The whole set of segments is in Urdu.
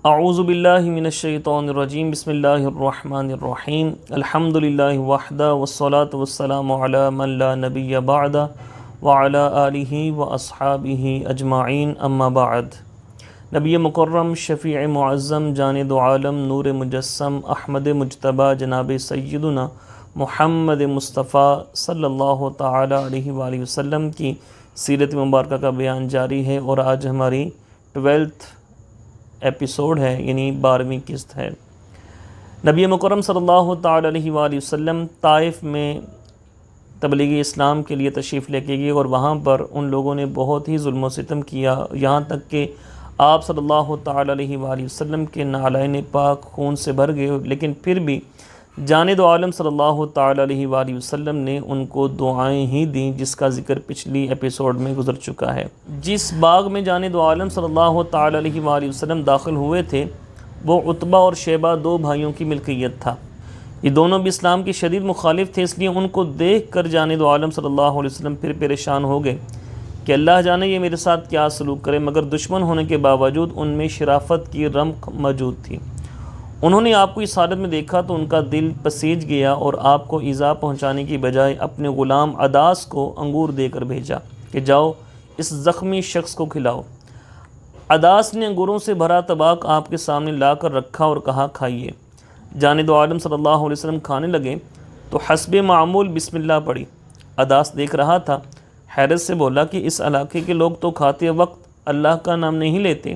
اعوذ باللہ من الشیطان الرجیم بسم اللہ الرحمن الرحیم الحمد للہ وحدہ والصلاة والسلام علی من لا نبی بعد وعلی آلہ واصحابہ اجمعین اما بعد۔ نبی مکرم، شفیع معظم، جاند عالم، نور مجسم، احمد مجتبیٰ جناب سیدنا محمد مصطفیٰ صلی اللہ تعالی علیہ وآلہ وسلم کی سیرت مبارکہ کا بیان جاری ہے، اور آج ہماری 12th ایپیسوڈ ہے، یعنی 12ویں قسط ہے۔ نبی مکرم صلی اللہ تعالی علیہ وآلہ وسلم طائف میں تبلیغ اسلام کے لیے تشریف لے کے گئے، اور وہاں پر ان لوگوں نے بہت ہی ظلم و ستم کیا، یہاں تک کہ آپ صلی اللہ تعالی علیہ وآلہ وسلم کے نعلین پاک خون سے بھر گئے، لیکن پھر بھی جاند عالم صلی اللہ تعالی علیہ وآلہ وسلم نے ان کو دعائیں ہی دیں، جس کا ذکر پچھلی ایپیسوڈ میں گزر چکا ہے۔ جس باغ میں جاند عالم صلی اللہ تعالی علیہ وآلہ وسلم داخل ہوئے تھے وہ عتبہ اور شیبہ دو بھائیوں کی ملکیت تھا۔ یہ دونوں بھی اسلام کے شدید مخالف تھے، اس لیے ان کو دیکھ کر جاند عالم صلی اللہ علیہ وسلم پھر پریشان ہو گئے کہ اللہ جانے یہ میرے ساتھ کیا سلوک کرے، مگر دشمن ہونے کے باوجود ان میں شرافت کی رمق موجود تھی۔ انہوں نے آپ کو اس حالت میں دیکھا تو ان کا دل پسیج گیا، اور آپ کو ایذا پہنچانے کی بجائے اپنے غلام عداس کو انگور دے کر بھیجا کہ جاؤ اس زخمی شخص کو کھلاؤ۔ عداس نے انگوروں سے بھرا طبق آپ کے سامنے لا کر رکھا اور کہا کھائیے۔ جاند عالم صلی اللہ علیہ وسلم کھانے لگے تو حسب معمول بسم اللہ پڑھی۔ عداس دیکھ رہا تھا، حیرت سے بولا کہ اس علاقے کے لوگ تو کھاتے وقت اللہ کا نام نہیں لیتے۔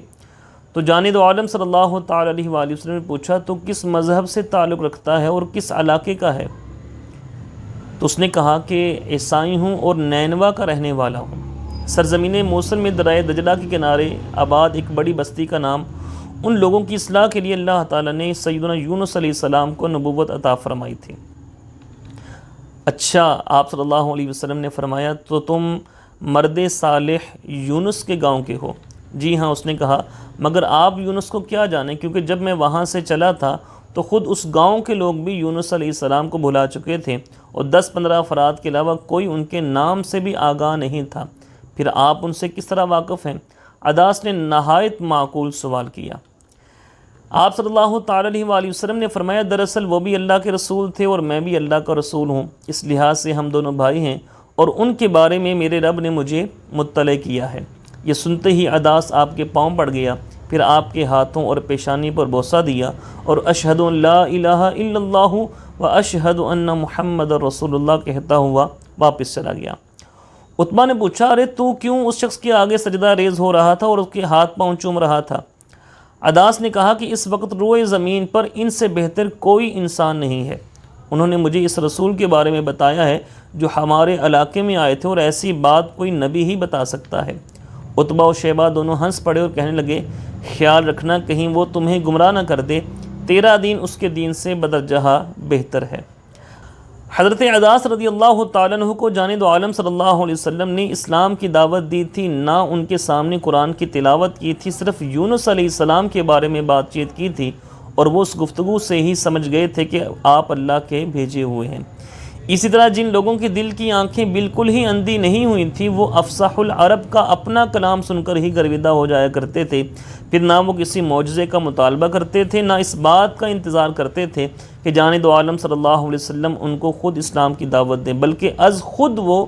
تو جاند عالم صلی اللہ تعالی علیہ وآلہ وسلم نے پوچھا تو کس مذہب سے تعلق رکھتا ہے اور کس علاقے کا ہے؟ تو اس نے کہا کہ عیسائی ہوں اور نینوا کا رہنے والا ہوں۔ سرزمین موصل میں دریائے دجلہ کے کنارے آباد ایک بڑی بستی کا نام ان لوگوں کی اصلاح کے لیے اللہ تعالیٰ نے سیدنا یونس علیہ السلام کو نبوت عطا فرمائی تھی۔ اچھا، آپ صلی اللہ علیہ وسلم نے فرمایا تو تم مرد صالح یونس کے گاؤں کے ہو؟ جی ہاں، اس نے کہا، مگر آپ یونس کو کیا جانیں، کیونکہ جب میں وہاں سے چلا تھا تو خود اس گاؤں کے لوگ بھی یونس علیہ السلام کو بھلا چکے تھے، اور 10-15 افراد کے علاوہ کوئی ان کے نام سے بھی آگاہ نہیں تھا، پھر آپ ان سے کس طرح واقف ہیں؟ عداس نے نہایت معقول سوال کیا۔ آپ صلی اللہ تعالی علیہ وآلہ وسلم نے فرمایا، دراصل وہ بھی اللہ کے رسول تھے اور میں بھی اللہ کا رسول ہوں، اس لحاظ سے ہم دونوں بھائی ہیں، اور ان کے بارے میں میرے رب نے مجھے مطلع کیا ہے۔ یہ سنتے ہی عداس آپ کے پاؤں پڑ گیا، پھر آپ کے ہاتھوں اور پیشانی پر بوسہ دیا، اور اشہد ان لا الہ الا اللہ و اشہد ان محمد رسول اللہ کہتا ہوا واپس چلا گیا۔ عتبہ نے پوچھا، ارے تو کیوں اس شخص کے آگے سجدہ ریز ہو رہا تھا اور اس کے ہاتھ پاؤں چوم رہا تھا؟ عداس نے کہا کہ اس وقت روئے زمین پر ان سے بہتر کوئی انسان نہیں ہے۔ انہوں نے مجھے اس رسول کے بارے میں بتایا ہے جو ہمارے علاقے میں آئے تھے، اور ایسی بات کوئی نبی ہی بتا سکتا ہے۔ عتبہ اور شیبہ دونوں ہنس پڑے اور کہنے لگے، خیال رکھنا کہیں وہ تمہیں گمراہ نہ کر دے، تیرا دین اس کے دین سے بدرجہ بہتر ہے۔ حضرت عداس رضی اللہ تعالیٰ عنہ کو جاند عالم صلی اللہ علیہ وسلم نے اسلام کی دعوت دی تھی، نہ ان کے سامنے قرآن کی تلاوت کی تھی، صرف یونس علیہ السلام کے بارے میں بات چیت کی تھی، اور وہ اس گفتگو سے ہی سمجھ گئے تھے کہ آپ اللہ کے بھیجے ہوئے ہیں۔ اسی طرح جن لوگوں کے دل کی آنکھیں بالکل ہی اندھی نہیں ہوئی تھیں، وہ افصح العرب کا اپنا کلام سن کر ہی گرویدہ ہو جایا کرتے تھے، پھر نہ وہ کسی معجزے کا مطالبہ کرتے تھے، نہ اس بات کا انتظار کرتے تھے کہ جاند عالم صلی اللہ علیہ وسلم ان کو خود اسلام کی دعوت دیں، بلکہ از خود وہ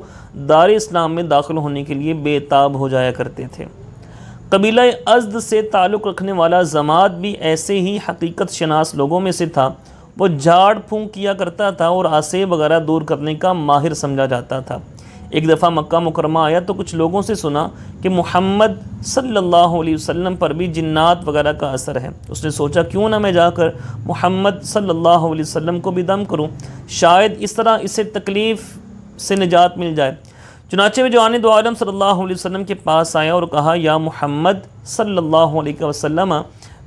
دار اسلام میں داخل ہونے کے لیے بے تاب ہو جایا کرتے تھے۔ قبیلہ ازد سے تعلق رکھنے والا زماد بھی ایسے ہی حقیقت شناس لوگوں میں سے تھا۔ وہ جھاڑ پھونک کیا کرتا تھا اور آسیب وغیرہ دور کرنے کا ماہر سمجھا جاتا تھا۔ ایک دفعہ مکہ مکرمہ آیا تو کچھ لوگوں سے سنا کہ محمد صلی اللہ علیہ وسلم پر بھی جنات وغیرہ کا اثر ہے۔ اس نے سوچا کیوں نہ میں جا کر محمد صلی اللہ علیہ وسلم کو بھی دم کروں، شاید اس طرح اسے تکلیف سے نجات مل جائے۔ چنانچہ وہ جاند عالم صلی اللہ علیہ وسلم کے پاس آیا اور کہا، یا محمد صلی اللہ علیہ وسلم،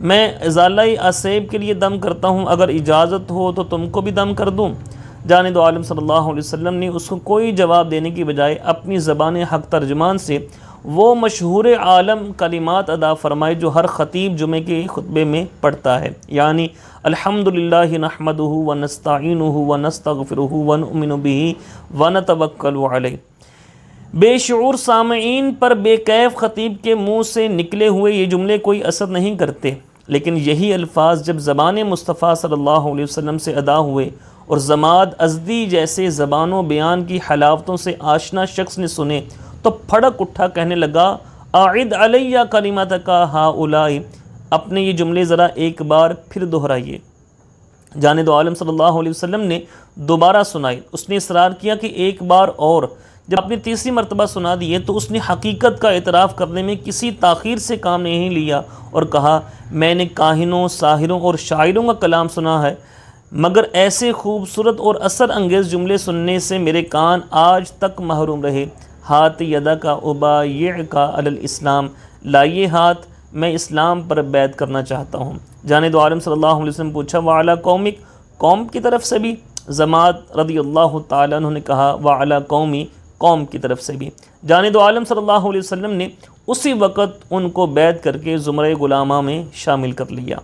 میں ازالہ آسیب کے لیے دم کرتا ہوں، اگر اجازت ہو تو تم کو بھی دم کر دوں۔ جاند عالم صلی اللہ علیہ وسلم نے اس کو کوئی جواب دینے کی بجائے اپنی زبان حق ترجمان سے وہ مشہور عالم کلمات ادا فرمائے جو ہر خطیب جمعے کے خطبے میں پڑھتا ہے، یعنی الحمدللہ نحمدہ ونستعینہ ونستغفرہ ونؤمن بہ ونتوکل علیہ۔ بے شعور سامعین پر بے کیف خطیب کے منہ سے نکلے ہوئے یہ جملے کوئی اثر نہیں کرتے۔ لیکن یہی الفاظ جب زبان مصطفیٰ صلی اللہ علیہ وسلم سے ادا ہوئے اور ضماد ازدی جیسے زبان و بیان کی حلاوتوں سے آشنا شخص نے سنے تو پھڑک اٹھا کہنے لگا اعد علیہ کلمتک ہؤلاء، اپنے یہ جملے ذرا ایک بار پھر دہرائیے۔ جانے دو عالم صلی اللہ علیہ وسلم نے دوبارہ سنائی۔ اس نے اصرار کیا کہ ایک بار اور۔ جب آپ نے تیسری مرتبہ سنا دیے تو اس نے حقیقت کا اعتراف کرنے میں کسی تاخیر سے کام نہیں لیا اور کہا میں نے کاہنوں، ساحروں اور شاعروں کا کلام سنا ہے، مگر ایسے خوبصورت اور اثر انگیز جملے سننے سے میرے کان آج تک محروم رہے۔ ہاتھ یدک ابایعک علی الاسلام، لائیے ہاتھ، میں اسلام پر بیعت کرنا چاہتا ہوں۔ جانے دو عالم صلی اللہ علیہ وسلم پوچھا وعلی قومک، قوم کی طرف سے بھی؟ ضماد رضی اللہ تعالیٰ عنہ نے کہا وعلی قومی، قوم کی طرف سے بھی۔ جانے دو عالم صلی اللہ علیہ وسلم نے اسی وقت ان کو بیعت کر کے زمرہ غلامہ میں شامل کر لیا۔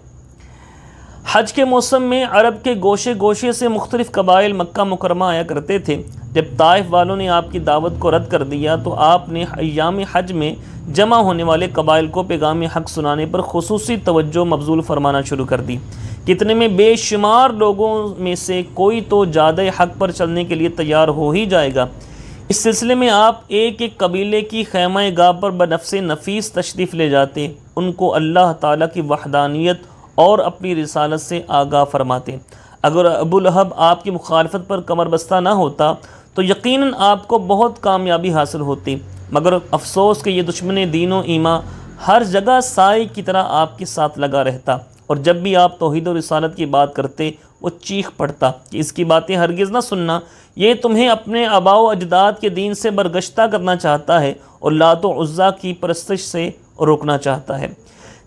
حج کے موسم میں عرب کے گوشے گوشے سے مختلف قبائل مکہ مکرمہ آیا کرتے تھے۔ جب طائف والوں نے آپ کی دعوت کو رد کر دیا تو آپ نے ایام حج میں جمع ہونے والے قبائل کو پیغام حق سنانے پر خصوصی توجہ مبذول فرمانا شروع کر دی۔ کتنے میں بے شمار لوگوں میں سے کوئی تو جادہ حق پر چلنے کے لیے تیار ہو ہی جائے گا۔ اس سلسلے میں آپ ایک ایک قبیلے کی خیمہ گاہ پر بنفس نفیس تشریف لے جاتے، ان کو اللہ تعالیٰ کی وحدانیت اور اپنی رسالت سے آگاہ فرماتے۔ اگر ابو لہب آپ کی مخالفت پر کمر بستہ نہ ہوتا تو یقیناً آپ کو بہت کامیابی حاصل ہوتی، مگر افسوس کہ یہ دشمن دین و ایمان ہر جگہ سائے کی طرح آپ کے ساتھ لگا رہتا، اور جب بھی آپ توحید و رسالت کی بات کرتے وہ چیخ پڑتا کہ اس کی باتیں ہرگز نہ سننا، یہ تمہیں اپنے آباء و اجداد کے دین سے برگشتہ کرنا چاہتا ہے اور لات و عزیٰ کی پرستش سے روکنا چاہتا ہے۔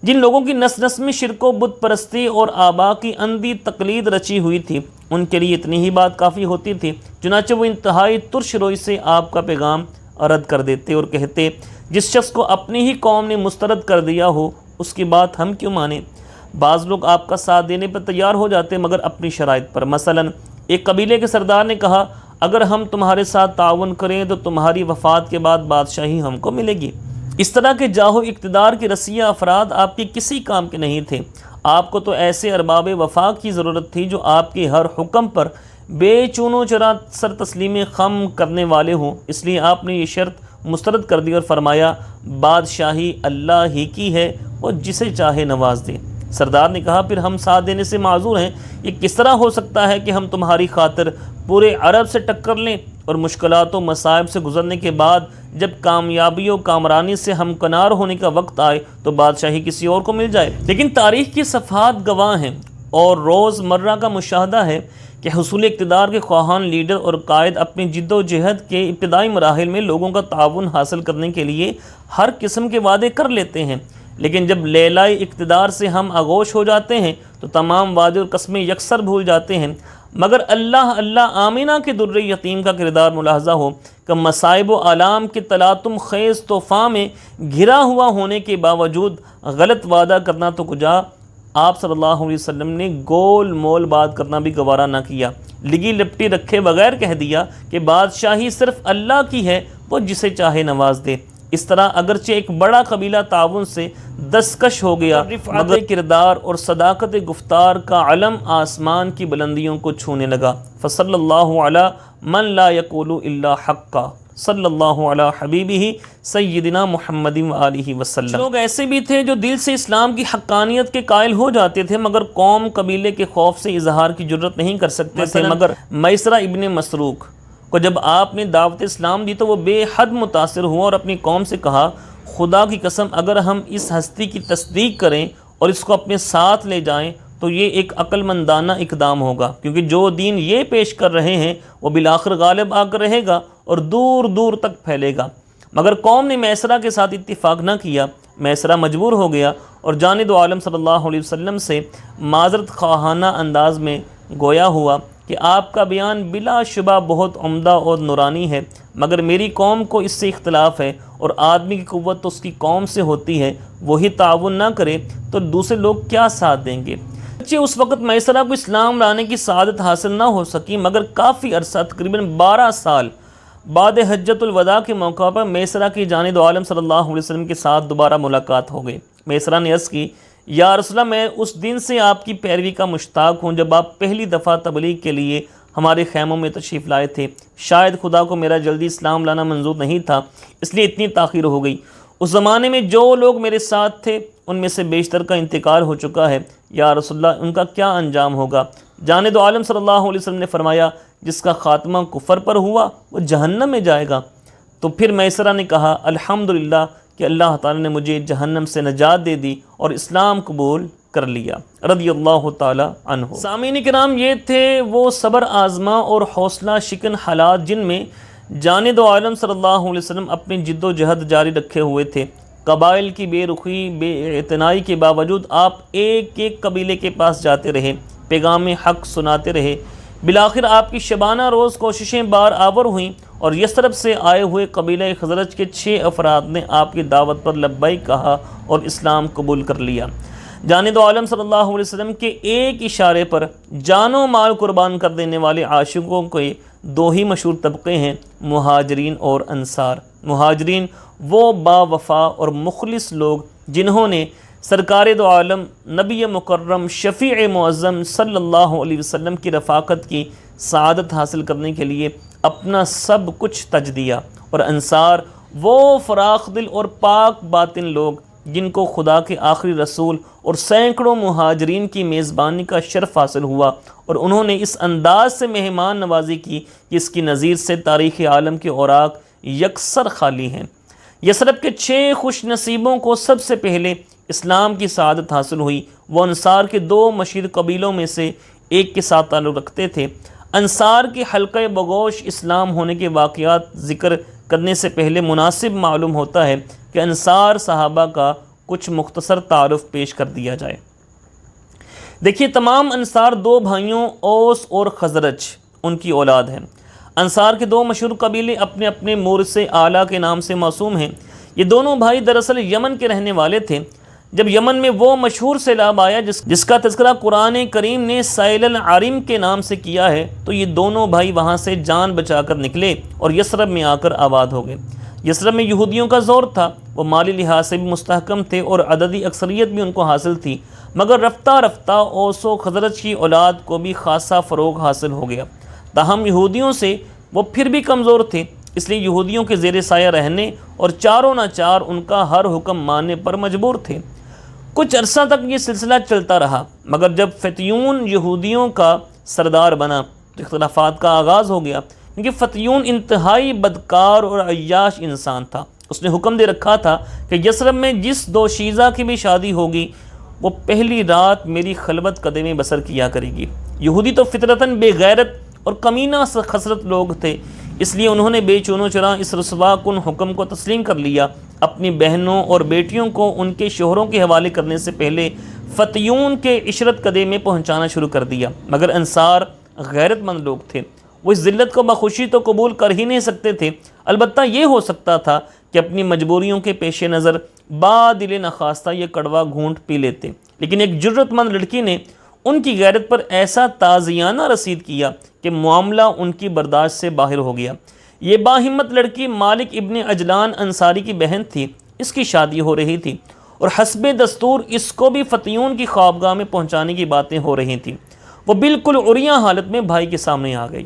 جن لوگوں کی نس نس میں شرک و بت پرستی اور آباء کی اندھی تقلید رچی ہوئی تھی، ان کے لیے اتنی ہی بات کافی ہوتی تھی، چنانچہ وہ انتہائی ترش روئی سے آپ کا پیغام رد کر دیتے اور کہتے جس شخص کو اپنی ہی قوم نے مسترد کر دیا ہو اس کی بات ہم کیوں مانیں؟ بعض لوگ آپ کا ساتھ دینے پر تیار ہو جاتے مگر اپنی شرائط پر۔ مثلاً ایک قبیلے کے سردار نے کہا اگر ہم تمہارے ساتھ تعاون کریں تو تمہاری وفات کے بعد بادشاہی ہم کو ملے گی۔ اس طرح کے جاہو اقتدار کے رسیہ افراد آپ کے کسی کام کے نہیں تھے۔ آپ کو تو ایسے ارباب وفاق کی ضرورت تھی جو آپ کے ہر حکم پر بے چون و چرا سر تسلیم خم کرنے والے ہوں۔ اس لیے آپ نے یہ شرط مسترد کر دی اور فرمایا بادشاہی اللہ ہی کی ہے، وہ جسے چاہے نواز دے۔ سردار نے کہا پھر ہم ساتھ دینے سے معذور ہیں، یہ کس طرح ہو سکتا ہے کہ ہم تمہاری خاطر پورے عرب سے ٹکر لیں اور مشکلات و مصائب سے گزرنے کے بعد جب کامیابی و کامرانی سے ہمکنار ہونے کا وقت آئے تو بادشاہی کسی اور کو مل جائے۔ لیکن تاریخ کی صفحات گواہ ہیں اور روز مرہ کا مشاہدہ ہے کہ حصول اقتدار کے خواہان لیڈر اور قائد اپنی جد و جہد کے ابتدائی مراحل میں لوگوں کا تعاون حاصل کرنے کے لیے ہر قسم کے وعدے کر لیتے ہیں، لیکن جب لیلائے اقتدار سے ہم آغوش ہو جاتے ہیں تو تمام وعدے اور قسمیں یکسر بھول جاتے ہیں۔ مگر اللہ آمینہ کے در یتیم کا کردار ملاحظہ ہو کہ مصائب و آلام کے تلاطم خیز طوفان میں گھرا ہوا ہونے کے باوجود غلط وعدہ کرنا تو کجا، آپ صلی اللہ علیہ وسلم نے گول مول بات کرنا بھی گوارا نہ کیا، لگی لپٹی رکھے بغیر کہہ دیا کہ بادشاہی صرف اللہ کی ہے، وہ جسے چاہے نواز دے۔ اس طرح اگرچہ ایک بڑا قبیلہ تعاون سے دستکش ہو گیا مگر کردار اور صداقت گفتار کا علم آسمان کی بلندیوں کو چھونے لگا۔ فصلی اللہ علی من لا یقول الا حقا، صلی اللہ علی حبیبہ سیدنا محمد وآلہ وسلم۔ لوگ ایسے بھی تھے جو دل سے اسلام کی حقانیت کے قائل ہو جاتے تھے مگر قوم قبیلے کے خوف سے اظہار کی جرت نہیں کر سکتے تھے۔ مگر میسرہ ابن مسروق کو جب آپ نے دعوت اسلام دی تو وہ بے حد متاثر ہوا اور اپنی قوم سے کہا خدا کی قسم اگر ہم اس ہستی کی تصدیق کریں اور اس کو اپنے ساتھ لے جائیں تو یہ ایک عقل مندانہ اقدام ہوگا، کیونکہ جو دین یہ پیش کر رہے ہیں وہ بالآخر غالب آ کر رہے گا اور دور دور تک پھیلے گا۔ مگر قوم نے میسرہ کے ساتھ اتفاق نہ کیا۔ میسرہ مجبور ہو گیا اور جانب عالم صلی اللہ علیہ وسلم سے معذرت خواہانہ انداز میں گویا ہوا کہ آپ کا بیان بلا شبہ بہت عمدہ اور نورانی ہے، مگر میری قوم کو اس سے اختلاف ہے اور آدمی کی قوت تو اس کی قوم سے ہوتی ہے، وہی تعاون نہ کرے تو دوسرے لوگ کیا ساتھ دیں گے۔ اس وقت میسرہ کو اسلام لانے کی سعادت حاصل نہ ہو سکی، مگر کافی عرصہ تقریباً 12 سال بعد حجۃ الوداع کے موقع پر میسرہ کی جانب عالم صلی اللہ علیہ وسلم کے ساتھ دوبارہ ملاقات ہو گئی۔ میسرہ نے عرض کی یا رسول اللہ میں اس دن سے آپ کی پیروی کا مشتاق ہوں جب آپ پہلی دفعہ تبلیغ کے لیے ہمارے خیموں میں تشریف لائے تھے، شاید خدا کو میرا جلدی اسلام لانا منظور نہیں تھا، اس لیے اتنی تاخیر ہو گئی۔ اس زمانے میں جو لوگ میرے ساتھ تھے ان میں سے بیشتر کا انتقال ہو چکا ہے، یا رسول اللہ ان کا کیا انجام ہوگا؟ جانے دو عالم صلی اللہ علیہ وسلم نے فرمایا جس کا خاتمہ کفر پر ہوا وہ جہنم میں جائے گا۔ تو پھر میسرہ نے کہا الحمدللہ کہ اللہ تعالی نے مجھے جہنم سے نجات دے دی اور اسلام قبول کر لیا، رضی اللہ تعالی عنہ۔ سامعین کرام، یہ تھے وہ صبر آزما اور حوصلہ شکن حالات جن میں جانب عالم صلی اللہ علیہ وسلم اپنی جد و جہد جاری رکھے ہوئے تھے۔ قبائل کی بے رخی بے اعتنائی کے باوجود آپ ایک ایک قبیلے کے پاس جاتے رہے، پیغام حق سناتے رہے۔ بالآخر آپ کی شبانہ روز کوششیں بار آور ہوئیں اور یثرب سے آئے ہوئے قبیلہ خزرج کے 6 افراد نے آپ کی دعوت پر لبیک کہا اور اسلام قبول کر لیا۔ جانب عالم صلی اللہ علیہ وسلم کے ایک اشارے پر جان و مال قربان کر دینے والے عاشقوں کے 2 ہی مشہور طبقے ہیں، مہاجرین اور انصار۔ مہاجرین وہ با وفا اور مخلص لوگ جنہوں نے سرکار دو عالم نبی مکرم شفیع معظم صلی اللہ علیہ وسلم کی رفاقت کی سعادت حاصل کرنے کے لیے اپنا سب کچھ تج دیا، اور انصار وہ فراخ دل اور پاک باطن لوگ جن کو خدا کے آخری رسول اور سینکڑوں مہاجرین کی میزبانی کا شرف حاصل ہوا، اور انہوں نے اس انداز سے مہمان نوازی کی کہ اس کی نظیر سے تاریخ عالم کے اوراق یکسر خالی ہیں۔ یثرب کے 6 خوش نصیبوں کو سب سے پہلے اسلام کی سعادت حاصل ہوئی۔ وہ انصار کے 2 مشیر قبیلوں میں سے ایک کے ساتھ تعلق رکھتے تھے۔ انصار کے حلقہ بگوش اسلام ہونے کے واقعات ذکر کرنے سے پہلے مناسب معلوم ہوتا ہے کہ انصار صحابہ کا کچھ مختصر تعارف پیش کر دیا جائے۔ دیکھیے، تمام انصار 2 بھائیوں اوس اور خزرج ان کی اولاد ہیں۔ انصار کے 2 مشہور قبیلے اپنے اپنے مورث اعلیٰ کے نام سے موسوم ہیں۔ یہ دونوں بھائی دراصل یمن کے رہنے والے تھے۔ جب یمن میں وہ مشہور سیلاب آیا جس کا تذکرہ قرآن کریم نے سیل العرم کے نام سے کیا ہے، تو یہ دونوں بھائی وہاں سے جان بچا کر نکلے اور یثرب میں آ کر آباد ہو گئے۔ یثرب میں یہودیوں کا زور تھا، وہ مالی لحاظ سے بھی مستحکم تھے اور عددی اکثریت بھی ان کو حاصل تھی، مگر رفتہ رفتہ اوس و خزرج کی اولاد کو بھی خاصا فروغ حاصل ہو گیا۔ تاہم یہودیوں سے وہ پھر بھی کمزور تھے، اس لیے یہودیوں کے زیر سایہ رہنے اور چاروں نہ چار ان کا ہر حکم ماننے پر مجبور تھے۔ کچھ عرصہ تک یہ سلسلہ چلتا رہا، مگر جب فتیون یہودیوں کا سردار بنا تو اختلافات کا آغاز ہو گیا، کیونکہ فتیون انتہائی بدکار اور عیاش انسان تھا۔ اس نے حکم دے رکھا تھا کہ یثرب میں جس 2 شیزہ کی بھی شادی ہوگی وہ پہلی رات میری خلوت قدے میں بسر کیا کرے گی۔ یہودی تو فطرتاً بے غیرت اور کمینہ خسرت لوگ تھے، اس لیے انہوں نے بے چون و چرا اس رسوا کن حکم کو تسلیم کر لیا۔ اپنی بہنوں اور بیٹیوں کو ان کے شوہروں کے حوالے کرنے سے پہلے فتیون کے عشرت قدے میں پہنچانا شروع کر دیا، مگر انصار غیرت مند لوگ تھے، وہ اس ذلت کو بخوشی تو قبول کر ہی نہیں سکتے تھے۔ البتہ یہ ہو سکتا تھا کہ اپنی مجبوریوں کے پیش نظر بادل نخواستہ یہ کڑوا گھونٹ پی لیتے، لیکن ایک جرت مند لڑکی نے ان کی غیرت پر ایسا تازیانہ رسید کیا کہ معاملہ ان کی برداشت سے باہر ہو گیا۔ یہ باہمت لڑکی مالک ابن عجلان انصاری کی بہن تھی، اس کی شادی ہو رہی تھی اور حسب دستور اس کو بھی فتیون کی خوابگاہ میں پہنچانے کی باتیں ہو رہی تھیں۔ وہ بالکل عریاں حالت میں بھائی کے سامنے آ گئی۔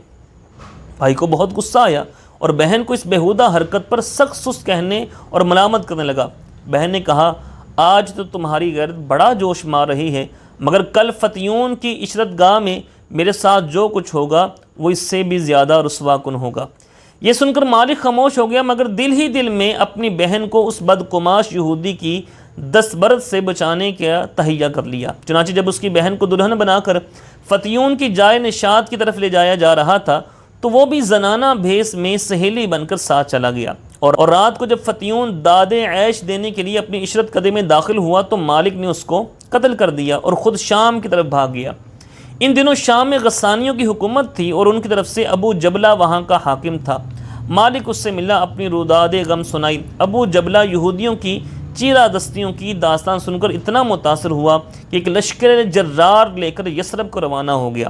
بھائی کو بہت غصہ آیا اور بہن کو اس بےہودہ حرکت پر سخت سست کہنے اور ملامت کرنے لگا۔ بہن نے کہا، آج تو تمہاری غیرت بڑا جوش مار رہی ہے، مگر کل فتیون کی عشرت گاہ میں میرے ساتھ جو کچھ ہوگا وہ اس سے بھی زیادہ رسوا کن ہوگا۔ یہ سن کر مالک خاموش ہو گیا، مگر دل ہی دل میں اپنی بہن کو اس بدقماش یہودی کی دستبرد سے بچانے کا تہیہ کر لیا۔ چنانچہ جب اس کی بہن کو دلہن بنا کر فتیون کی جائے نشاط کی طرف لے جایا جا رہا تھا تو وہ بھی زنانہ بھیس میں سہیلی بن کر ساتھ چلا گیا، اور رات کو جب فتیون داد عیش دینے کے لیے اپنی عشرت قدے میں داخل ہوا تو مالک نے اس کو قتل کر دیا اور خود شام کی طرف بھاگ گیا۔ ان دنوں شام میں غسانیوں کی حکومت تھی اور ان کی طرف سے ابو جبلہ وہاں کا حاکم تھا۔ مالک اس سے ملا، اپنی روداد غم سنائی۔ ابو جبلہ یہودیوں کی چیرہ دستیوں کی داستان سن کر اتنا متاثر ہوا کہ ایک لشکر جرار لے کر یثرب کو روانہ ہو گیا۔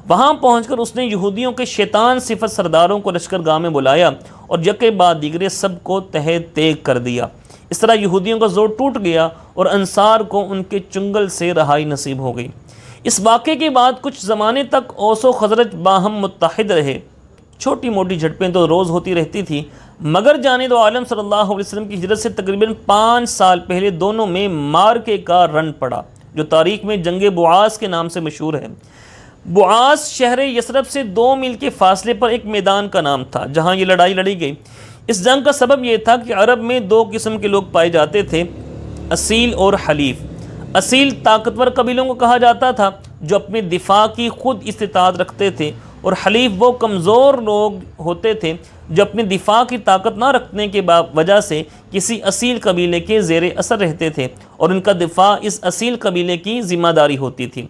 وہاں پہنچ کر اس نے یہودیوں کے شیطان صفت سرداروں کو لشکر گاہ میں بلایا اور یکے بعد دیگرے سب کو تہہ تیگ کر دیا۔ اس طرح یہودیوں کا زور ٹوٹ گیا اور انصار کو ان کے چنگل سے رہائی نصیب ہو گئی۔ اس واقعے کے بعد کچھ زمانے تک اوس و خزرج باہم متحد رہے۔ چھوٹی موٹی جھڑپیں تو روز ہوتی رہتی تھی، مگر جانب عالم صلی اللہ علیہ وسلم کی ہجرت سے تقریباً 5 سال پہلے دونوں میں مارکے کا رن پڑا، جو تاریخ میں جنگ بعاث کے نام سے مشہور ہے۔ بعاث شہر یثرب سے 2 میل کے فاصلے پر ایک میدان کا نام تھا جہاں یہ لڑائی لڑی گئی۔ اس جنگ کا سبب یہ تھا کہ عرب میں 2 قسم کے لوگ پائے جاتے تھے، اصیل اور حلیف۔ اصیل طاقتور قبیلوں کو کہا جاتا تھا جو اپنے دفاع کی خود استطاعت رکھتے تھے، اور حلیف وہ کمزور لوگ ہوتے تھے جو اپنے دفاع کی طاقت نہ رکھنے کی وجہ سے کسی اصیل قبیلے کے زیر اثر رہتے تھے، اور ان کا دفاع اس اصیل قبیلے کی ذمہ داری ہوتی تھی۔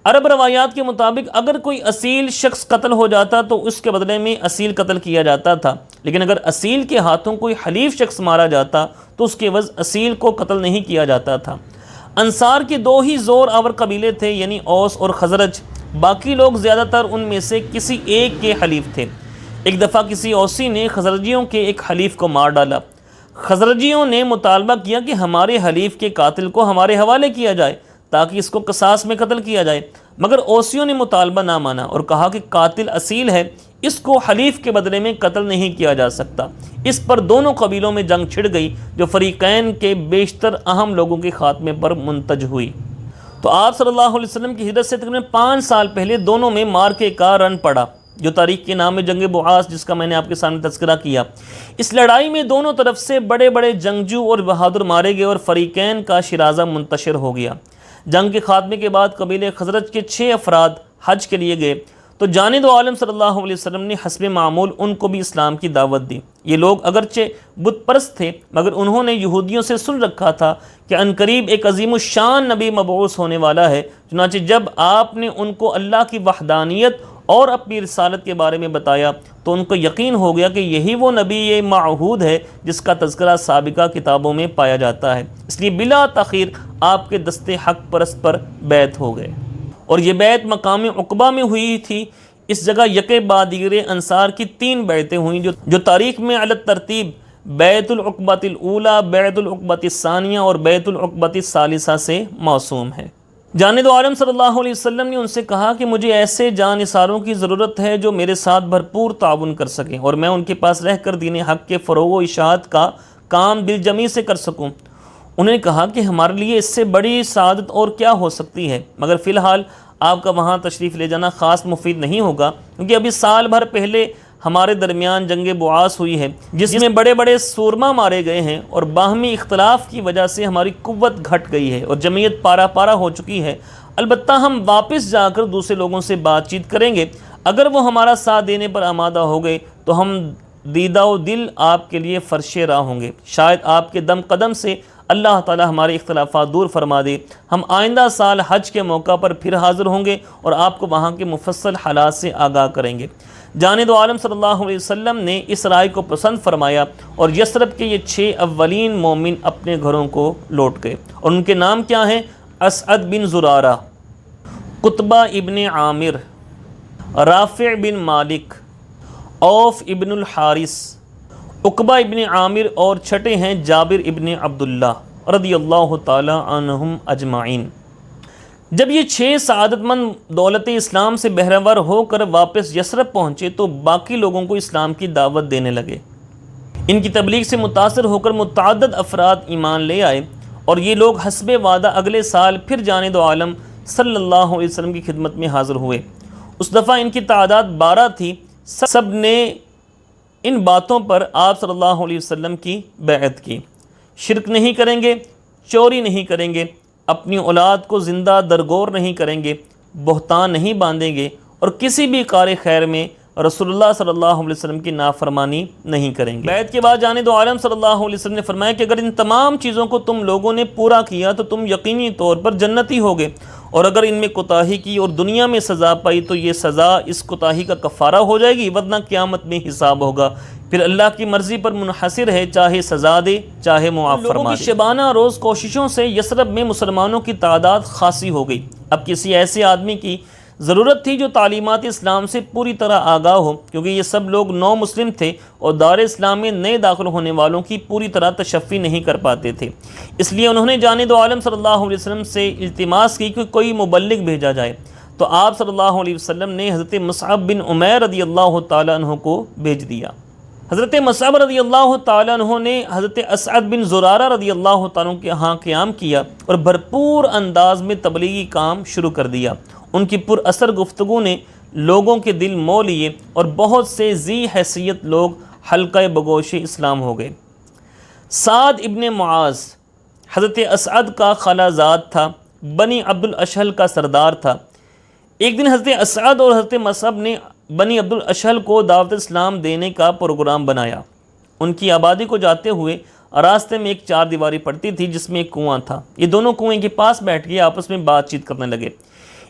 عرب روایات کے مطابق اگر کوئی اصیل شخص قتل ہو جاتا تو اس کے بدلے میں اصیل قتل کیا جاتا تھا، لیکن اگر اصیل کے ہاتھوں کوئی حلیف شخص مارا جاتا تو اس کے عوض اصیل کو قتل نہیں کیا جاتا تھا۔ انصار کے 2 ہی زور آور قبیلے تھے، یعنی اوس اور خزرج۔ باقی لوگ زیادہ تر ان میں سے کسی ایک کے حلیف تھے۔ ایک دفعہ کسی اوسی نے خزرجیوں کے ایک حلیف کو مار ڈالا۔ خزرجیوں نے مطالبہ کیا کہ ہمارے حلیف کے قاتل کو ہمارے حوالے کیا جائے تاکہ اس کو قصاص میں قتل کیا جائے، مگر اوسیوں نے مطالبہ نہ مانا اور کہا کہ قاتل اصیل ہے، اس کو حلیف کے بدلے میں قتل نہیں کیا جا سکتا۔ اس پر دونوں قبیلوں میں جنگ چھڑ گئی جو فریقین کے بیشتر اہم لوگوں کے خاتمے پر منتج ہوئی۔ تو آپ صلی اللہ علیہ وسلم کی ہجرت سے تقریباً 5 سال پہلے دونوں میں مارکے کا رن پڑا، جو تاریخ کے نام ہے جنگ بعاث، جس کا میں نے آپ کے سامنے تذکرہ کیا۔ اس لڑائی میں دونوں طرف سے بڑے بڑے جنگجو اور بہادر مارے گئے اور فریقین کا شرازہ منتشر ہو گیا۔ جنگ کے خاتمے کے بعد قبیلے خزرج کے 6 افراد حج کے لیے گئے تو جانب عالم صلی اللہ علیہ وسلم نے حسب معمول ان کو بھی اسلام کی دعوت دی۔ یہ لوگ اگرچہ بت پرست تھے، مگر انہوں نے یہودیوں سے سن رکھا تھا کہ عنقریب ایک عظیم الشان نبی مبعوث ہونے والا ہے۔ چنانچہ جب آپ نے ان کو اللہ کی وحدانیت اور اپنی رسالت کے بارے میں بتایا تو ان کو یقین ہو گیا کہ یہی وہ نبی معہود ہے جس کا تذکرہ سابقہ کتابوں میں پایا جاتا ہے۔ اس لیے بلا تاخیر آپ کے دستے حق پرست پر بیعت ہو گئے، اور یہ بیعت مقام عقبہ میں ہوئی تھی۔ اس جگہ یکے بعد دیگر انصار کی 3 بیعتیں ہوئیں جو تاریخ میں علی ترتیب بیعت العقبۃ الاولیٰ، بیعت العقبۃ الثانیہ اور بیعت العقبۃ الثالثہ سے موسوم ہے۔ جانب عالم صلی اللہ علیہ وسلم نے ان سے کہا کہ مجھے ایسے جانثاروں کی ضرورت ہے جو میرے ساتھ بھرپور تعاون کر سکیں اور میں ان کے پاس رہ کر دین حق کے فروغ و اشاعت کا کام دل جمی سے کر سکوں۔ انہوں نے کہا کہ ہمارے لیے اس سے بڑی سعادت اور کیا ہو سکتی ہے، مگر فی الحال آپ کا وہاں تشریف لے جانا خاص مفید نہیں ہوگا، کیونکہ ابھی سال بھر پہلے ہمارے درمیان جنگ بعاث ہوئی ہے جس میں بڑے بڑے سورما مارے گئے ہیں، اور باہمی اختلاف کی وجہ سے ہماری قوت گھٹ گئی ہے اور جمعیت پارا پارا ہو چکی ہے۔ البتہ ہم واپس جا کر دوسرے لوگوں سے بات چیت کریں گے، اگر وہ ہمارا ساتھ دینے پر آمادہ ہو گئے تو ہم دیدہ و دل آپ کے لیے فرش راہ ہوں گے۔ شاید آپ کے دم قدم سے اللہ تعالی ہمارے اختلافات دور فرما دے۔ ہم آئندہ سال حج کے موقع پر پھر حاضر ہوں گے اور آپ کو وہاں کے مفصل حالات سے آگاہ کریں گے۔ جانب عالم صلی اللہ علیہ وسلم نے اس رائے کو پسند فرمایا اور یثرب کے یہ 6 اولین مومن اپنے گھروں کو لوٹ گئے، اور ان کے نام کیا ہیں؟ اسعد بن زرارہ، قطبہ ابن عامر، رافع بن مالک، عوف ابن الحارث، عقبہ ابن عامر، اور چھٹے ہیں جابر ابن عبداللہ رضی اللہ تعالی عنہم اجمعین۔ جب یہ 6 سعادت مند دولت اسلام سے بہرہور ہو کر واپس یثرب پہنچے تو باقی لوگوں کو اسلام کی دعوت دینے لگے۔ ان کی تبلیغ سے متاثر ہو کر متعدد افراد ایمان لے آئے، اور یہ لوگ حسب وعدہ اگلے سال پھر جانب عالم صلی اللہ علیہ وسلم کی خدمت میں حاضر ہوئے۔ اس دفعہ ان کی تعداد 12 تھی۔ سب نے ان باتوں پر آپ صلی اللہ علیہ وسلم کی بیعت کی۔ شرک نہیں کریں گے، چوری نہیں کریں گے، اپنی اولاد کو زندہ درگور نہیں کریں گے، بہتان نہیں باندھیں گے، اور کسی بھی کار خیر میں رسول اللہ صلی اللہ علیہ وسلم کی نافرمانی نہیں کریں گے۔ بیعت کے بعد جانب عالم صلی اللہ علیہ وسلم نے فرمایا کہ اگر ان تمام چیزوں کو تم لوگوں نے پورا کیا تو تم یقینی طور پر جنتی ہوگے، اور اگر ان میں کوتاہی کی اور دنیا میں سزا پائی تو یہ سزا اس کوتاہی کا کفارہ ہو جائے گی، ورنہ قیامت میں حساب ہوگا۔ پھر اللہ کی مرضی پر منحصر ہے، چاہے سزا دے چاہے معاف فرما دے۔ لوگوں کی شبانہ روز کوششوں سے یثرب میں مسلمانوں کی تعداد خاصی ہو گئی۔ اب کسی ایسے آدمی کی ضرورت تھی جو تعلیمات اسلام سے پوری طرح آگاہ ہو، کیونکہ یہ سب لوگ نو مسلم تھے اور دار اسلام میں نئے داخل ہونے والوں کی پوری طرح تشفی نہیں کر پاتے تھے۔ اس لیے انہوں نے جانب عالم صلی اللہ علیہ وسلم سے التماس کی کہ کوئی مبلغ بھیجا جائے، تو آپ صلی اللہ علیہ وسلم نے حضرت مصعب بن عمیر رضی اللہ تعالیٰ عنہ کو بھیج دیا۔ حضرت مصعب رضی اللہ تعالیٰ عنہ نے حضرت اسعد بن زرارہ رضی اللہ تعالیٰ عنہ کے ہاں قیام کیا اور بھرپور انداز میں تبلیغی کام شروع کر دیا۔ ان کی پر اثر گفتگو نے لوگوں کے دل مو لیے اور بہت سے ذی حیثیت لوگ حلقہ بگوش اسلام ہو گئے۔ سعد ابن معاذ حضرت اسعد کا خالہ زاد تھا، بنی عبد الاشہل کا سردار تھا۔ ایک دن حضرت اسعد اور حضرت مصعب نے بنی عبد الاشہل کو دعوت اسلام دینے کا پروگرام بنایا۔ ان کی آبادی کو جاتے ہوئے راستے میں ایک چار دیواری پڑتی تھی جس میں ایک کنواں تھا۔ یہ دونوں کنویں کے پاس بیٹھ کے آپس میں بات چیت کرنے لگے۔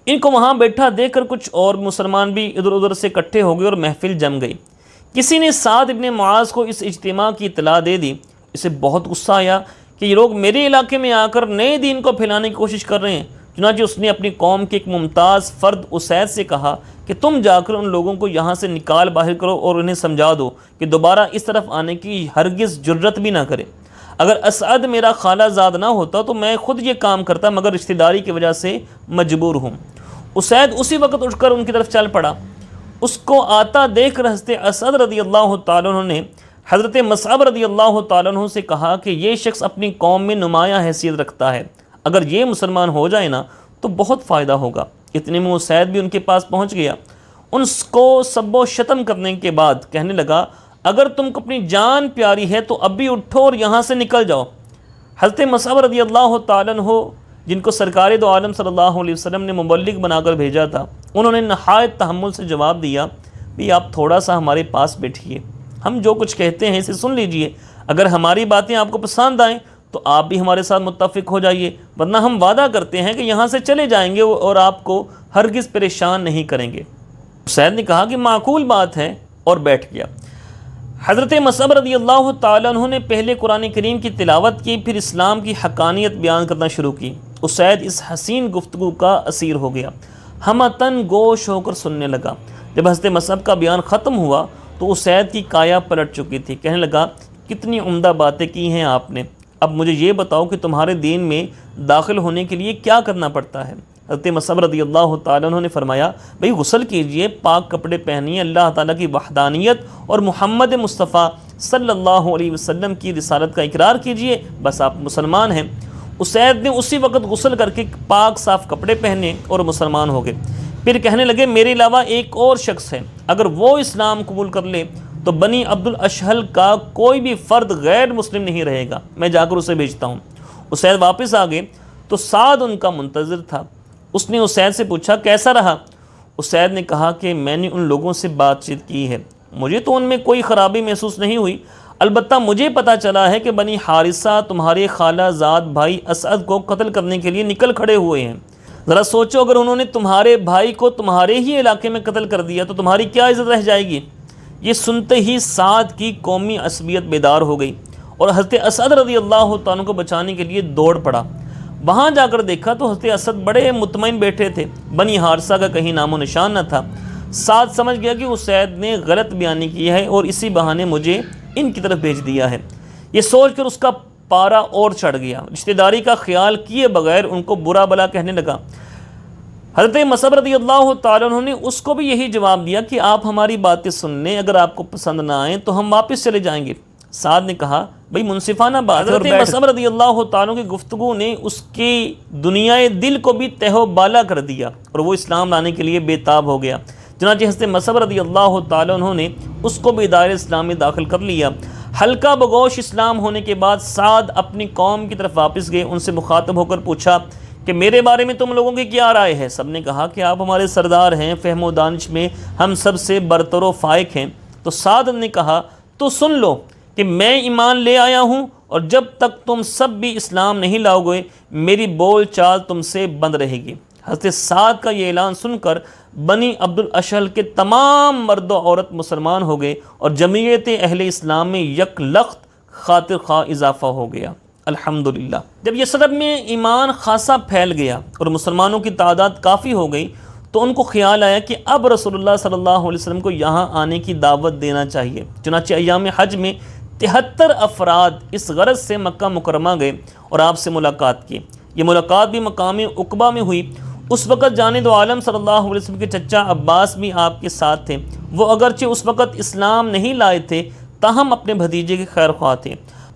ان کو وہاں بیٹھا دیکھ کر کچھ اور مسلمان بھی ادھر ادھر سے اکٹھے ہو گئے اور محفل جم گئی۔ کسی نے سعد ابن معاذ کو اس اجتماع کی اطلاع دے دی۔ اسے بہت غصہ آیا کہ یہ لوگ میرے علاقے میں آ کر نئے دین کو پھیلانے کی کوشش کر رہے ہیں۔ چنانچہ اس نے اپنی قوم کے ایک ممتاز فرد اسید سے کہا کہ تم جا کر ان لوگوں کو یہاں سے نکال باہر کرو اور انہیں سمجھا دو کہ دوبارہ اس طرف آنے کی ہرگز جرت بھی نہ کرے۔ اگر اسعد میرا خالہ زاد نہ ہوتا تو میں خود یہ کام کرتا، مگر رشتہ داری کی وجہ سے مجبور ہوں۔ اسید اسی وقت اٹھ کر ان کی طرف چل پڑا۔ اس کو آتا دیکھ کر حضرت اسعد رضی اللہ تعالیٰ عنہ نے حضرت مصعب رضی اللہ تعالیٰ عنہ سے کہا کہ یہ شخص اپنی قوم میں نمایاں حیثیت رکھتا ہے، اگر یہ مسلمان ہو جائے نا تو بہت فائدہ ہوگا۔ اتنے میں اسید بھی ان کے پاس پہنچ گیا۔ ان کو سب و شتم کرنے کے بعد کہنے لگا اگر تم کو اپنی جان پیاری ہے تو اب بھی اٹھو اور یہاں سے نکل جاؤ۔ حضرت مصعب رضی اللہ تعالیٰ عنہ جن کو سرکار دو عالم صلی اللہ علیہ وسلم نے مبلغ بنا کر بھیجا تھا، انہوں نے نہایت تحمل سے جواب دیا بھی آپ تھوڑا سا ہمارے پاس بیٹھیے، ہم جو کچھ کہتے ہیں اسے سن لیجئے، اگر ہماری باتیں آپ کو پسند آئیں تو آپ بھی ہمارے ساتھ متفق ہو جائیے، ورنہ ہم وعدہ کرتے ہیں کہ یہاں سے چلے جائیں گے اور آپ کو ہرگز پریشان نہیں کریں گے۔ اسید نے کہا کہ معقول بات ہے اور بیٹھ گیا۔ حضرت مصعب رضی اللہ تعالیٰ عنہ نے پہلے قرآن کریم کی تلاوت کی، پھر اسلام کی حقانیت بیان کرنا شروع کی۔ اسید اس حسین گفتگو کا اسیر ہو گیا، ہمتن گوش ہو کر سننے لگا۔ جب حضرت مصعب کا بیان ختم ہوا تو اسید کی کایا پلٹ چکی تھی۔ کہنے لگا کتنی عمدہ باتیں کی ہیں آپ نے، اب مجھے یہ بتاؤ کہ تمہارے دین میں داخل ہونے کے لیے کیا کرنا پڑتا ہے؟ حضرت مصعب رضی اللہ تعالیٰ عنہ نے فرمایا بھئی غسل کیجئے، پاک کپڑے پہنیے، اللہ تعالیٰ کی وحدانیت اور محمد مصطفیٰ صلی اللہ علیہ وسلم کی رسالت کا اقرار کیجئے، بس آپ مسلمان ہیں۔ اسید نے اسی وقت غسل کر کے پاک صاف کپڑے پہنے اور مسلمان ہو گئے۔ پھر کہنے لگے میرے علاوہ ایک اور شخص ہے، اگر وہ اسلام قبول کر لے تو بنی عبد الاشہل کا کوئی بھی فرد غیر مسلم نہیں رہے گا، میں جا کر اسے بھیجتا ہوں۔ اسید واپس آ گئے تو سعد ان کا منتظر تھا۔ اس نے اسید سے پوچھا کیسا رہا؟ اسید نے کہا کہ میں نے ان لوگوں سے بات چیت کی ہے، مجھے تو ان میں کوئی خرابی محسوس نہیں ہوئی، البتہ مجھے پتہ چلا ہے کہ بنی حارثہ تمہارے خالہ زاد بھائی اسعد کو قتل کرنے کے لیے نکل کھڑے ہوئے ہیں۔ ذرا سوچو اگر انہوں نے تمہارے بھائی کو تمہارے ہی علاقے میں قتل کر دیا تو تمہاری کیا عزت رہ جائے گی؟ یہ سنتے ہی سعد کی قومی عصبیت بیدار ہو گئی اور حضرت اسعد رضی اللہ تعالیٰ کو بچانے کے لیے دوڑ پڑا۔ وہاں جا کر دیکھا تو حضرت اسعد بڑے مطمئن بیٹھے تھے، بنی حارثہ کا کہیں نام و نشان نہ تھا۔ سعد سمجھ گیا کہ اسید نے غلط بیانی کی ہے اور اسی بہانے مجھے ان کی طرف بھیج دیا ہے۔ یہ سوچ کر اس کا پارا اور چڑھ گیا، رشتہ داری کا خیال کیے بغیر ان کو برا بلا کہنے لگا۔ حضرت مصعب رضی اللہ تعالیٰ عنہ نے اس کو بھی یہی جواب دیا کہ آپ ہماری باتیں سن لیں، اگر آپ کو پسند نہ آئیں تو ہم واپس چلے جائیں گے۔ سعد نے کہا بھئی منصفانہ بات ہے۔ حضرت مصعب رضی اللہ تعالیٰ کی گفتگو نے اس کی دنیائے دل کو بھی تہ و بالا کر دیا اور وہ اسلام لانے کے لیے بے تاب ہو گیا۔ چنانچہ حضرت مصعب رضی اللہ تعالیٰ عنہ نے اس کو بھی دائرہ اسلام میں داخل کر لیا۔ حلقہ بگوش اسلام ہونے کے بعد سعد اپنی قوم کی طرف واپس گئے، ان سے مخاطب ہو کر پوچھا کہ میرے بارے میں تم لوگوں کی کیا رائے ہے؟ سب نے کہا کہ آپ ہمارے سردار ہیں، فہم و دانش میں ہم سب سے برتر و فائق ہیں۔ تو سعد نے کہا تو سن لو کہ میں ایمان لے آیا ہوں اور جب تک تم سب بھی اسلام نہیں لاؤ گے میری بول چال تم سے بند رہے گی۔ حضرت سعد کا یہ اعلان سن کر بنی عبد الاشہل کے تمام مرد و عورت مسلمان ہو گئے اور جمعیت اہل اسلام میں یک لخت خاطر خواہ اضافہ ہو گیا۔ الحمدللہ۔ جب یہ سرب میں ایمان خاصا پھیل گیا اور مسلمانوں کی تعداد کافی ہو گئی تو ان کو خیال آیا کہ اب رسول اللہ صلی اللہ علیہ وسلم کو یہاں آنے کی دعوت دینا چاہیے۔ چنانچہ ایام حج میں 73 افراد اس غرض سے مکہ مکرمہ گئے اور آپ سے ملاقات کی۔ یہ ملاقات بھی مقام عقبہ میں ہوئی۔ اس وقت جانے دو عالم صلی اللہ علیہ وسلم کے چچا عباس بھی آپ کے ساتھ تھے۔ وہ اگرچہ اس وقت اسلام نہیں لائے تھے، تاہم اپنے بھتیجے کے خیر خواہ تھے۔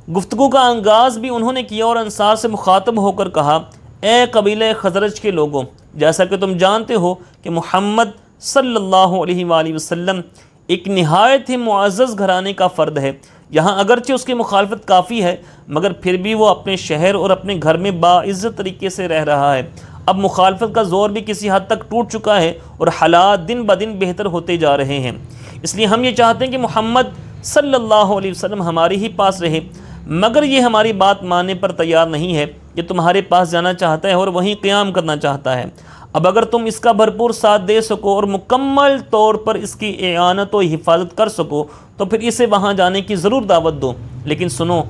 گفتگو کا آغاز بھی انہوں نے کیا اور انصار سے مخاطب ہو کر کہا، اے قبیلہ خزرج کے لوگوں، جیسا کہ تم جانتے ہو کہ محمد صلی اللہ علیہ وآلہ وسلم ایک نہایت ہی معزز گھرانے کا فرد ہے۔ یہاں اگرچہ اس کی مخالفت کافی ہے، مگر پھر بھی وہ اپنے شہر اور اپنے گھر میں باعزت طریقے سے رہ رہا ہے۔ اب مخالفت کا زور بھی کسی حد تک ٹوٹ چکا ہے اور حالات دن بدن بہتر ہوتے جا رہے ہیں۔ اس لیے ہم یہ چاہتے ہیں کہ محمد صلی اللہ علیہ وسلم ہمارے ہی پاس رہے، مگر یہ ہماری بات ماننے پر تیار نہیں ہے۔ یہ تمہارے پاس جانا چاہتا ہے اور وہیں قیام کرنا چاہتا ہے۔ اب اگر تم اس کا بھرپور ساتھ دے سکو اور مکمل طور پر اس کی اعانت و حفاظت کر سکو تو پھر اسے وہاں جانے کی ضرور دعوت دو، لیکن سنو،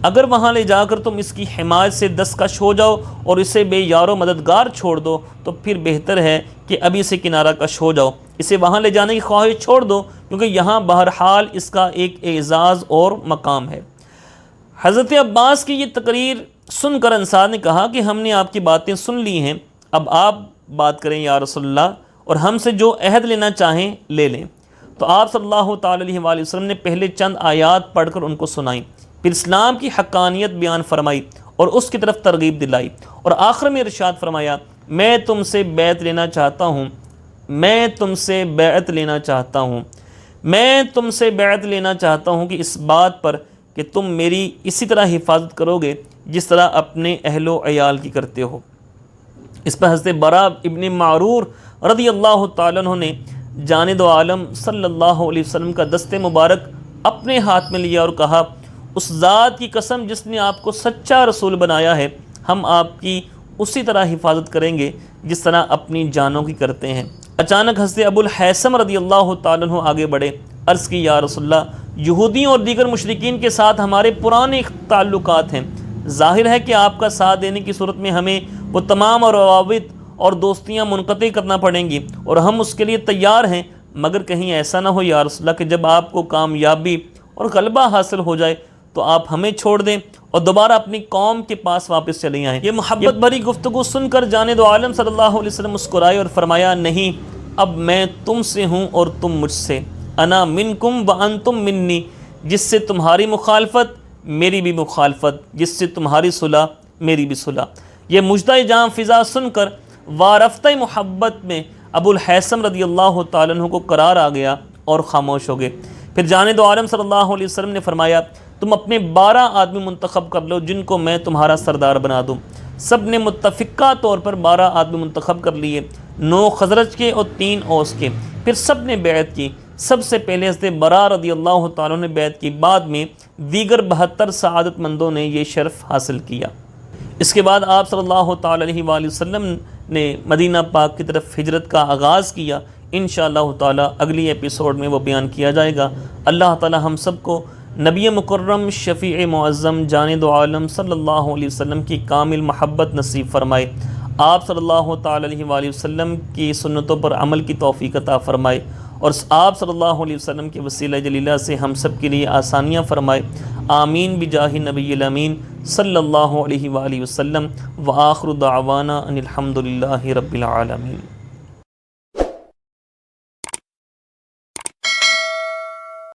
اگر وہاں لے جا کر تم اس کی حمایت سے دستکش ہو جاؤ اور اسے بے یار و مددگار چھوڑ دو تو پھر بہتر ہے کہ ابھی سے کنارہ کش ہو جاؤ۔ اسے وہاں لے جانے کی خواہش چھوڑ دو، کیونکہ یہاں بہرحال اس کا ایک اعزاز اور مقام ہے۔ حضرت عباس کی یہ تقریر سن کر انصار نے کہا کہ ہم نے آپ کی باتیں سن لی ہیں، اب آپ بات کریں یا رسول اللہ، اور ہم سے جو عہد لینا چاہیں لے لیں۔ تو آپ صلی اللہ تعالی علیہ وآلہ وسلم نے پہلے چند آیات پڑھ کر ان کو سنائیں، پھر اسلام کی حقانیت بیان فرمائی اور اس کی طرف ترغیب دلائی، اور آخر میں ارشاد فرمایا، میں تم سے بیعت لینا چاہتا ہوں، میں تم سے بیعت لینا چاہتا ہوں، میں تم سے بیعت لینا چاہتا ہوں کہ اس بات پر کہ تم میری اسی طرح حفاظت کرو گے جس طرح اپنے اہل و عیال کی کرتے ہو۔ اس پر حضرت برا ابن معرور رضی اللہ تعالیٰ عنہ نے جانے دو عالم صلی اللہ علیہ وسلم کا دست مبارک اپنے ہاتھ میں لیا اور کہا، اس ذات کی قسم جس نے آپ کو سچا رسول بنایا ہے، ہم آپ کی اسی طرح حفاظت کریں گے جس طرح اپنی جانوں کی کرتے ہیں۔ اچانک حضرت ابو الحیثم رضی اللہ تعالیٰ عنہ آگے بڑھے، عرض کی، یا رسول اللہ، یہودیوں اور دیگر مشرکین کے ساتھ ہمارے پرانے تعلقات ہیں، ظاہر ہے کہ آپ کا ساتھ دینے کی صورت میں ہمیں وہ تمام روابط اور دوستیاں منقطع کرنا پڑیں گی اور ہم اس کے لیے تیار ہیں، مگر کہیں ایسا نہ ہو یا رسول اللہ کہ جب آپ کو کامیابی اور غلبہ حاصل ہو جائے تو آپ ہمیں چھوڑ دیں اور دوبارہ اپنی قوم کے پاس واپس چلے آئیں۔ یہ محبت بھری گفتگو سن کر جانے دو عالم صلی اللہ علیہ وسلم مسکرائے اور فرمایا، نہیں، اب میں تم سے ہوں اور تم مجھ سے، انا منکم وانتم منی، جس سے تمہاری مخالفت میری بھی مخالفت، جس سے تمہاری صلح میری بھی صلح۔ یہ مجدہ جام فضا سن کر وارفتہ محبت میں ابو الحیثم رضی اللہ تعالیٰ عنہ کو قرار آ گیا اور خاموش ہو گئے۔ پھر جانے دو عالم صلی اللہ علیہ وسلم نے فرمایا، تم اپنے 12 آدمی منتخب کر لو جن کو میں تمہارا سردار بنا دوں۔ سب نے متفقہ طور پر 12 آدمی منتخب کر لیے، 9 خزرج کے اور 3 اوس کے۔ پھر سب نے بیعت کی۔ سب سے پہلے حضرت برا رضی اللہ تعالیٰ نے بیعت کی، بعد میں دیگر 72 سعادت مندوں نے یہ شرف حاصل کیا۔ اس کے بعد آپ صلی اللہ تعالیٰ علیہ وآلہ وسلم نے مدینہ پاک کی طرف ہجرت کا آغاز کیا۔ انشاءاللہ تعالیٰ اگلی ایپیسوڈ میں وہ بیان کیا جائے گا۔ اللہ تعالیٰ ہم سب کو نبی مکرم شفیع معظم جان دو عالم صلی اللہ علیہ وسلم کی کامل محبت نصیب فرمائے، آپ صلی اللہ تعالیٰ علیہ وآلہ وسلم کی سنتوں پر عمل کی توفیق عطا فرمائے، اور آپ صلی اللہ علیہ وسلم کے وسیلہ جلیلہ سے ہم سب کے لیے آسانیاں فرمائے۔ آمین بجاہ نبی الامین صلی اللہ علیہ وآلہ وسلم، وآخر دعوانا ان الحمد للہ رب العالمین۔